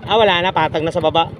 Ah, wala na, patag na sa baba.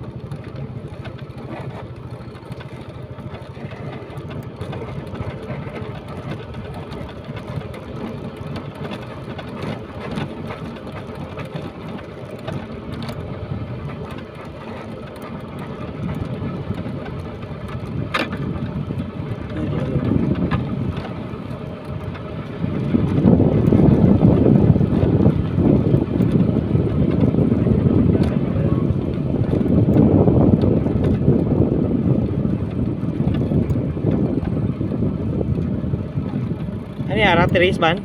Ano yan? Ratiris ban?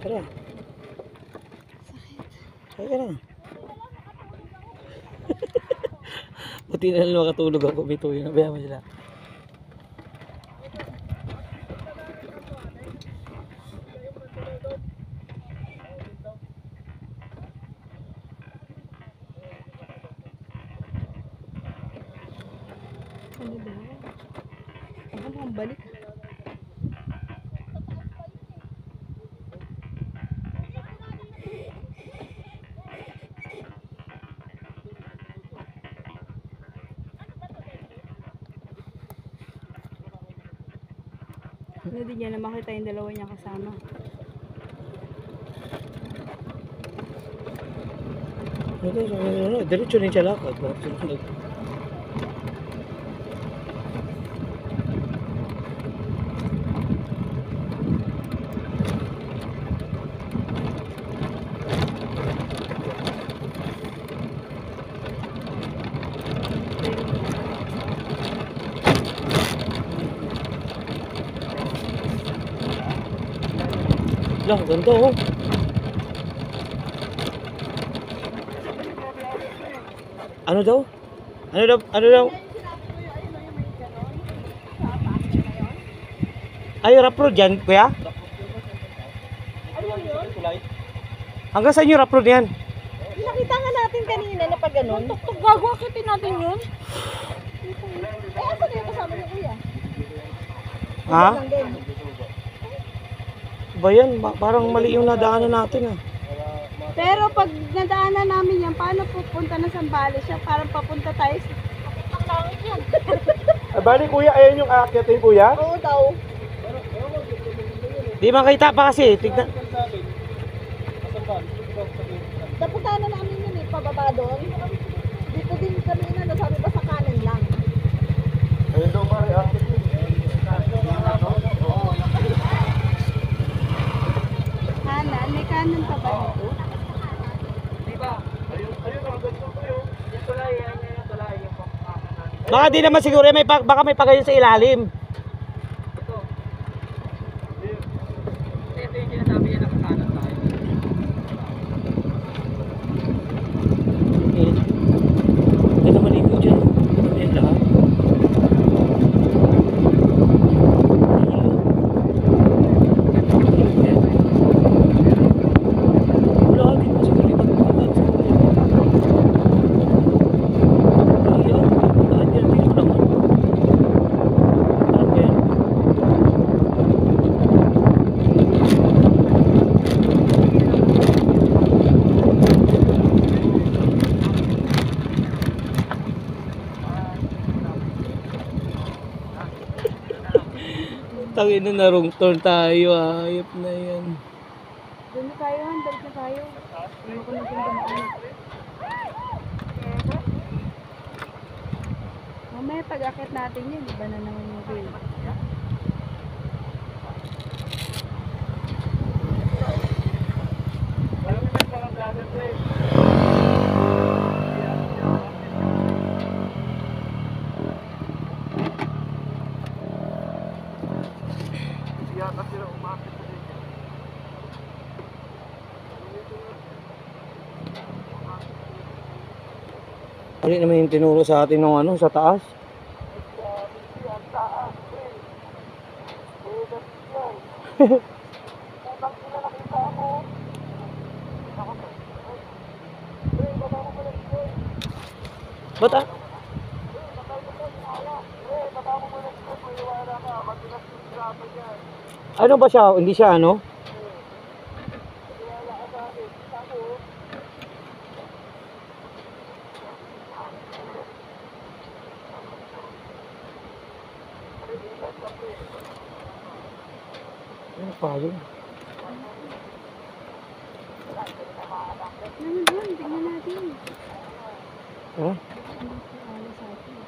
Tara. Sakit. Tara. Buti na lang makatulog ako. Bito yun. Nabayaan mo sila. Ano ba? Ano ang balik? Hindi niya na makita yung dalawa niya kasama. Diretso rin siya lakad. Lah, ganda oh. Ano daw? Ano daw? Ano daw? Ay, rough road yan, kuya? Hanggang saan yung rough road yan? Nakita nga natin kanina na pag ganun. Tuk-tuk, gago, akitin natin yun. Eh, asa na yung kasama niyo, kuya? Ha? Ba yan? Parang mali yung nadaanan natin ah. Pero pag nadaanan namin yan, paano pupunta na Sambales siya? Parang papunta tayo sa... Ang langit yan. Bali kuya, ayan yung aakyatin kuya? Oo daw. Di makita pa kasi. Tignan. Napunta na namin yun eh, pababa doon. Dito din kami na, nasabi ba sa kanan lang. Ayun daw pare, aakyatin. Kanan? May kanan pa ba dito? Baka di naman siguro baka may pagayon sa ilalim. Ito yung sinasabi niya na kanan tayo. Ganda maligo dyan. Yan lahat. Wala din mo siguro ibang tangin na wrong turn tayo, ayop na yan. Doon na tayo, balik na tayo. Ayoko na dumaan. Mamaya pag-akit natin yun, iba na naman yung view. Ano naman yung tinuro sa atin ng ano, sa taas? Ba't ah? Ano ba siya? Hindi siya ano? pa yun. Naman doon, tingnan natin. Ha? Hindi ko alas sa atin.